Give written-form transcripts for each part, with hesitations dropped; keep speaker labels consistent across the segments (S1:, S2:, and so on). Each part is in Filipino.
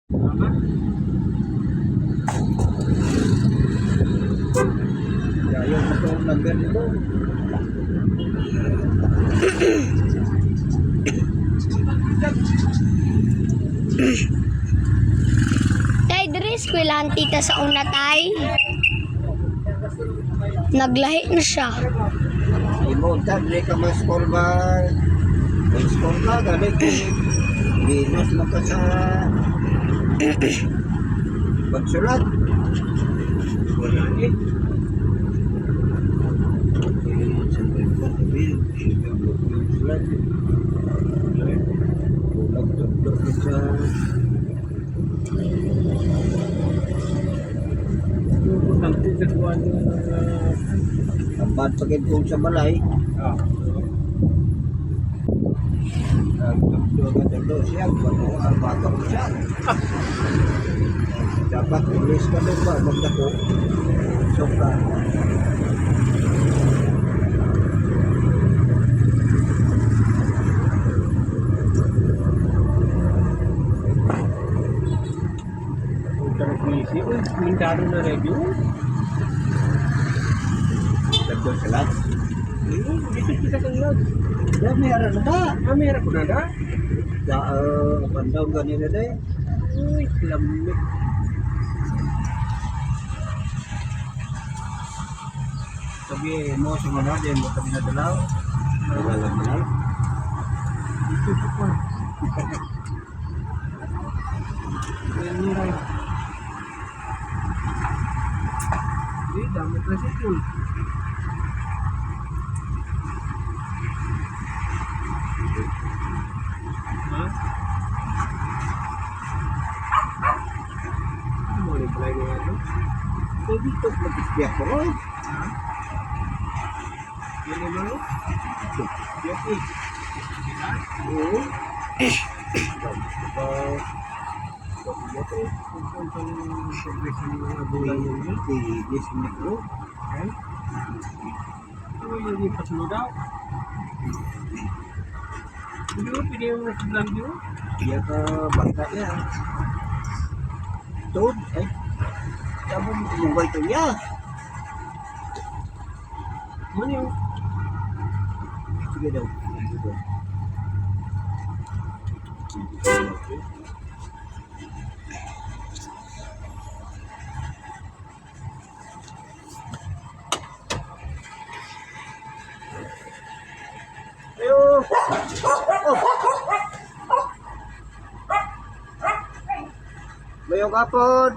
S1: Tama.
S2: Ayaw na ito number nito.
S3: Tay, diri eskwelahan tita sa una tay. Naglahi na siya.
S2: Imunta, di ka ma-score ba? Ma-score ka, galit. Minus lang ka sa pagsulat.
S1: Wala eh.
S2: Tamad pagin kong sa balay. Nagtagdo siya, ang bata ko siya. Dapat ulis ka doon ba, magdako. Sobra.
S1: Mindaro na review.
S2: Tagdo sila.
S1: Dito kita kang lag.
S2: Ya, may ara na ba?
S1: Kamera ko na na.
S2: Pandaw ganito day.
S1: Uy, lamig.
S2: Sabi mo sa mga din mo kami nadalaw. Wala lang.
S1: Dito siya po. Ini rin. Hindi, dami na siya po. Ha? Ano ulit pala yung ano?
S2: So dito mag-isbiyak ko.
S1: Ha? Yan naman o? Yes, eh.
S2: Oo. Yes, nito. Dia ke bakatnya. Tuh, kamu mau itu ya? Sige daw. Ayo. Oh. Mayong kapon.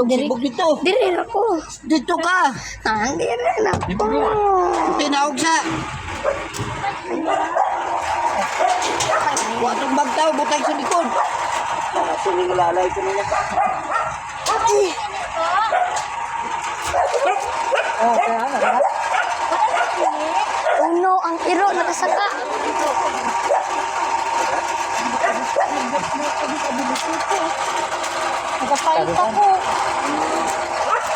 S3: Diri
S2: dito.
S3: Diri ako.
S2: Dito ka.
S3: Diri na ako.
S2: Tinawag sa. Watong bagtaw, butang sa likod. Sinilalay ko nila.
S3: Uno, ang iro nakasaka.
S4: Nagpapalit ako.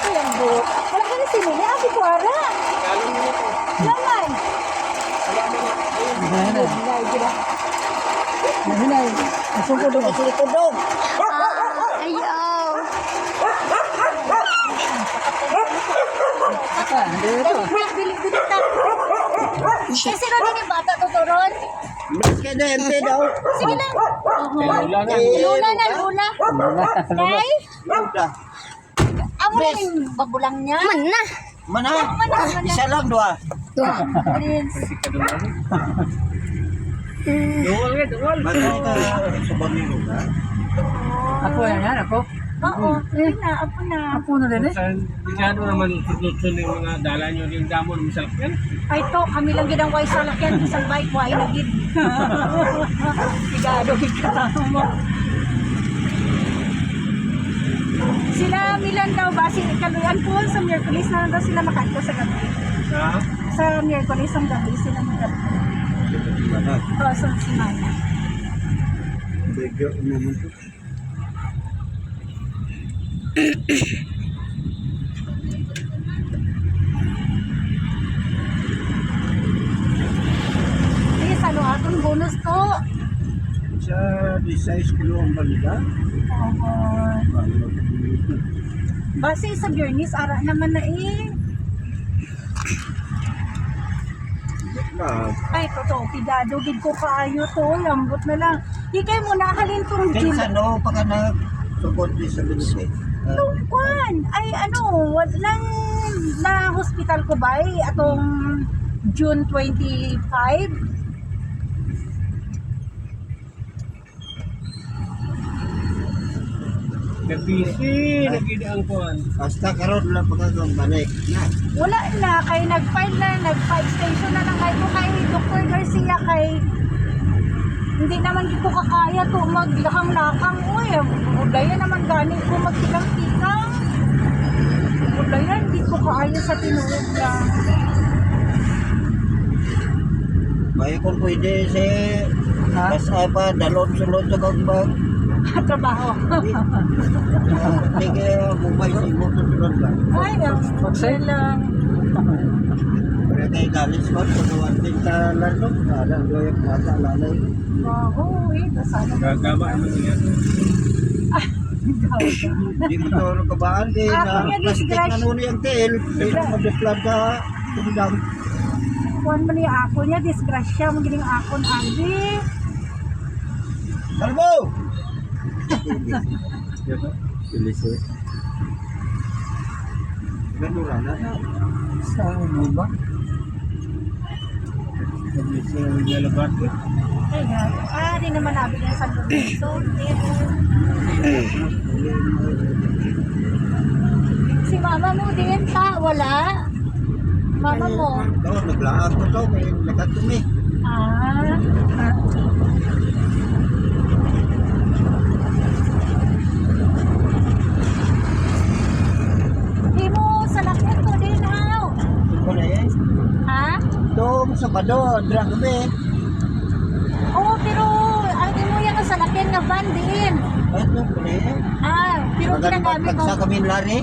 S4: Ayan do. Wala ka na sinili. Abi ko ara. Laman. Hinay. Asong ko doon. Asong ko doon.
S3: Ayaw.
S4: Bilig-bilig ta. Kasi rin yung bata tuturon.
S2: Kaya na MP daw.
S4: Sige lang. Luna na, Luna. Nay?
S2: Udah.
S4: Amo na yung bagulang niya.
S3: Mana?
S2: Mana? Isa lang dua.
S4: Prince.
S2: Mana ka sa Bamiro ka?
S5: Ako yan, ako.
S4: Oo, ako na.
S5: Ako na din eh.
S1: Masyado naman tututun yung mga dala nyo yung damon ng salakyan.
S4: Ay to, kami lang ginang way salakyan. Isang bike, way na gid. Sigado, mo. Sila Milan daw ba? Si Kaluyan po sa Miyerkules na lang daw sila makanto sa gabi.
S1: Ha?
S4: Sa Miyerkules ang gabi sila makanto.
S2: Mana?
S4: Oo, sa simana.
S2: Bigyo naman to.
S4: bonus to.
S2: Sa 16 kilo ang balita.
S4: Base sa Biyernes, ara naman na eh. Ay, totoo, pidado, gid ko kaayo to, lambot na lang. Ikay mo nahalin tong
S2: Kaya
S4: July.
S2: sa no, pagka na-support disability.
S4: Tungkwan, ay ano, walang na hospital ko ba atong June 25?
S1: Nabisi, nagidaan ko.
S2: Basta karon lang pagkakang balik. Na.
S4: Wala na, kay nagpa-extension na lang kayo kay Dr. Garcia kay hindi naman ko kakaya to maglakang-lakang. Uy, udayan naman gani ko magtikang-tikang. Udayan, hindi ko kaya sa tinuod lang.
S2: May kung pwede si basta pa dalon-sulod sa kagbag.
S4: Trabaho.
S2: Hindi kaya mumay sa imo sa sulod ba.
S4: Ay, ang lang.
S2: Kaya kay galis ko, tutuwan din sa landok. Alam ko yung mata lalay.
S4: Wow, sana.
S1: Gagama naman niya.
S2: Hindi mo ito kabaan din
S4: Ako
S2: na
S4: nga,
S2: plastic
S4: disgrace.
S2: na nuni ang tail. Hindi mo madeplan ka. Tundang.
S4: Kuan man niya ako niya, disgrasya mo gining akon abi.
S2: Kalbo! Bilis eh. Ganura na.
S5: Sa ano ba?
S1: Nabisi na naglalabas.
S4: Ay, di naman nabi ng San Lorenzo. Si mama mo din pa, wala? Mama mo?
S2: Ito, naglaag ko to. May nakatumi.
S4: Ah. Di mo sa lakit ko din, haw.
S2: Ito na eh.
S4: Ha?
S2: Itong Sabado, drag kami.
S4: Oo, pero ang imo yan sa lakit nga van din.
S2: Ito ko na eh.
S4: Ah, pero ginagamit mo.
S2: Pagsa kami lari.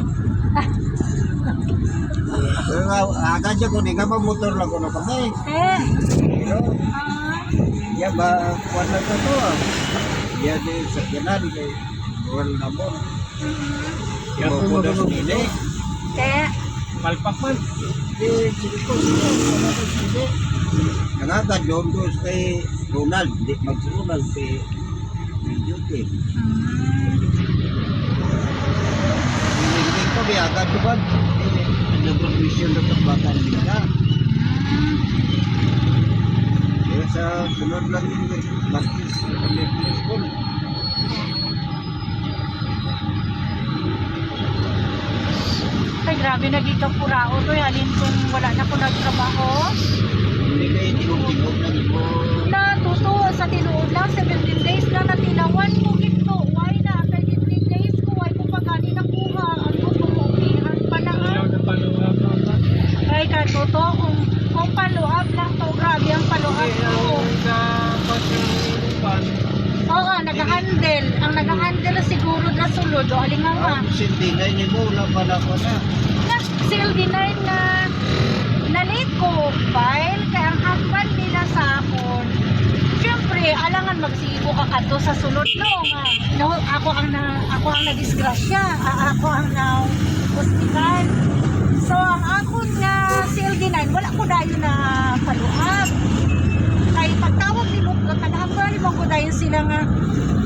S2: Pero agad siya ko, di ka pa motor lang ko na kami.
S4: Eh.
S2: Pero,
S4: Ah.
S2: ya ba, kuwan na ko to. Ya di sa kanan kay Juan Lamon.
S1: Kaya
S2: Ibo ko daw sili.
S4: Eh.
S1: Palpak man.
S2: Di, sige ko, sili. Nangagad doon doon kay Ronald. Di, mag-Ronald kay duty. Hindi ko, biagad ko ba? Nag-provision na itong bata nila. Kaya sa sunod lang yung baptis sa elementary school.
S4: Ay, grabe na dito purao to. Alin kung wala na ko nagtrabaho.
S2: Hindi kayo tinong-tinong na mo.
S4: Natuto sa tinuod lang, 17 days lang natilawan ko gito. Why na? 33 days ko, why ko pa gani nakuha. Ano, tumukihan pa na.
S1: Ayaw na paluwa pa.
S4: Ay, katuto, kung paluab lang to, grabe ang paluab ko.
S1: Dapat yung pan.
S4: Oo, nag-handle. Ang nag-handle siguro na sulod. O, aling nga.
S2: Hindi na ini mo, wala pa na ko na.
S4: Na, CLD9 na na-late ko file, kaya ang hambal nila sa akon. Siyempre, alangan magsigo ka kadto sa sulod no nga. No, ako ang na-disgrasya, ako ang na hospital. So ang akon nga CLD9, wala ko dayo na paluhab. Kay pagtawag ni Luke, tagahambal ni ko dayo sila nga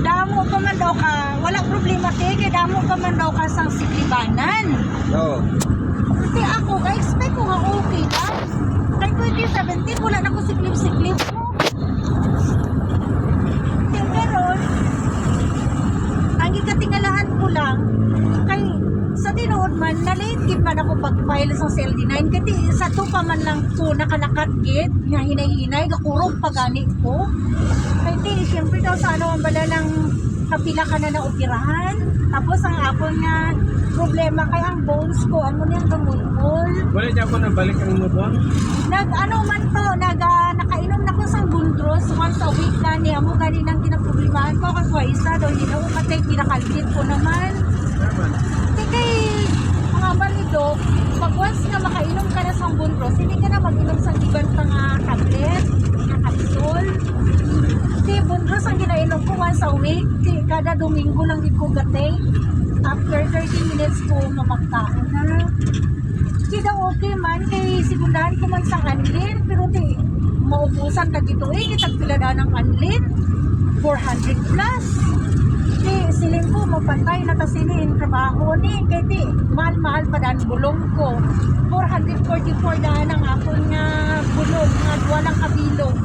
S4: damo pa man daw ka, wala problema kay damo pa man daw ka sang siklibanan.
S2: No.
S4: Kasi ako, ka-expect ko nga okay lang. Kay 2017, wala na ko siklip-siklip mo. Pero, ang ikatingalahan ko lang, kay sa tinuod man, na-late gid man ako pag-file sa CLD9. Kasi sa to pa man lang ko nakalakat gid, nga hinay-hinay, gakurog pagani ko. Kaya di, siyempre daw sa ano ang bala ng kapila ka na operahan. Tapos ang ako nga problema kay ang bones ko, amo niyang gamulmol.
S1: Wala niya ako nabalik ang motor.
S4: Ano man to, nakainom na ko sa Bundros once a week na niya. Amo gani nang ginaproblemahan ko kay Kuwaisa daw hindi na ukatay pinakalbit ko naman. Kay mga balido, pag once nga makainom ka na sa Bundros, hindi ka na mag-inom sa iban pang tablet, nga capsule. Diyos ang ginainom ko once a week. Kada Domingo lang di ko gatay. After 30 minutes ko mamagkaon na. Kida okay man, kay sigundahan ko man sa kanlin, pero di maubusan na dito kitag pilada ng kanlin. 400 plus. Di siling ko, mapantay na kasi ni trabaho ni. Kaya di, mahal-mahal pa daan bulong ko. 444 daan ang akong nga bulong, nga walang kabilong.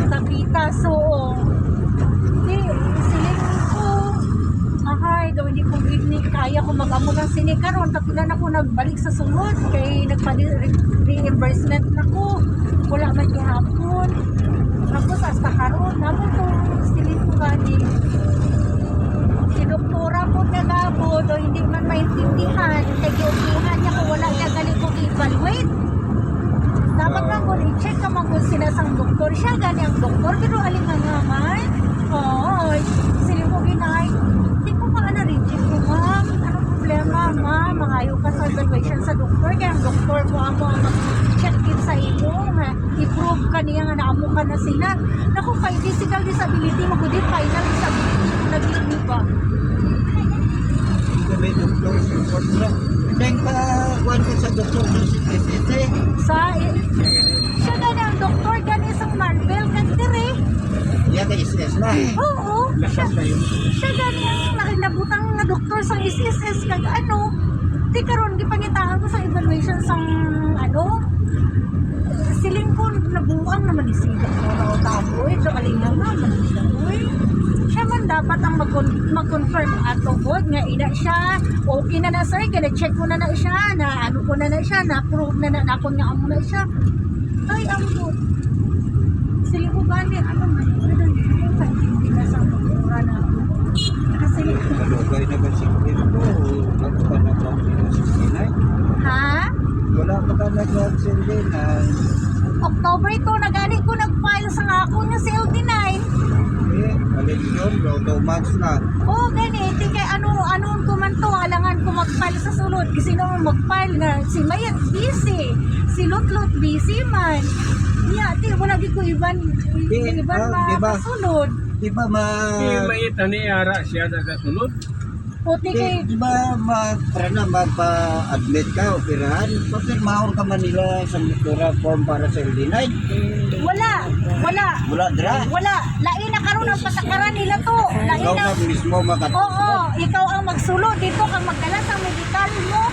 S4: Tapita, so, di, siling ko, ahay, daw hindi ko kaya ko mag-amo ng sinikaron. Tapilan ako nagbalik sa sunod, kay nagpa-reimbursement na ko. Wala man yung hapon. Tapos hasta karon, naman to, siling ko gani. Si doktora po nagabo, do hindi man maintindihan. Kaya giupihan niya kung wala niya gali ko evaluate. Dapat lang ko i-check ka man kung sinasang doktor siya, gani ang doktor, pero alin nga naman. Oo, siling ko ginay. Hindi ko pa na-reject ko, ma'am. Anong problema, ma'am? Mangayo ka sa evaluation sa doktor, kaya ang doktor ko ang mag-check din sa imo, nga i-prove ka niya nga naamo ka na sila. Naku, kay physical disability, magudit final disability kung nag-iiba ba?
S2: May doktor support na. Then kuhan ka sa doktor sa CPCC.
S4: Siya gani ang doktor, gani sa Marvel, kagdiri.
S2: Yan ka SS na.
S4: Oo,
S1: Lakas na yun.
S4: siya gani ang nakinabutang nga doktor sa SSS, kag ano, di karon gipangitangan ko sa evaluation sang ano, siling ko nabuang naman ni si doktor o taboy, so kalinga naman uy. Siya man dapat ang mag-confirm ato bod nga ina siya, okay na na sir, kaya check ko na na siya, na ano ko na na siya, na prove na na ako nga amo na siya. Ay, amo. Siling ko gani, ano man, hindi na sa doktora na ako. Kasi,
S2: Malugay na ba si Kento? Bago ka na ba ang
S4: ha?
S2: Wala pa ka nag-69.
S4: October 2, nagani ko nag-file sa ako ng CLD9.
S2: Eh, alin yun, 2 months na.
S4: Oh, ganit. Kay ano ko man to, alangan ko mag-file sa sulod. Kasi nung mag-file nga, si Mayat busy. Si Lutlot busy man. Yeah, wala di ko iban
S2: diba?
S4: masulod.
S2: Di ba
S1: Yung mait na niara siya sa sunod.
S4: Puti kay,
S2: Di ba magpa-admit ka, operahan? Papirmahon ka man nila sa doktora form para sa LD9?
S4: wala.
S2: Wala dra.
S4: Wala. Lain na karon ang patakaran nila to. Lain
S2: Ikaw
S4: na.
S2: na mismo
S4: Oo, ikaw ang magsulod. Dito kang magdala sa medical mo.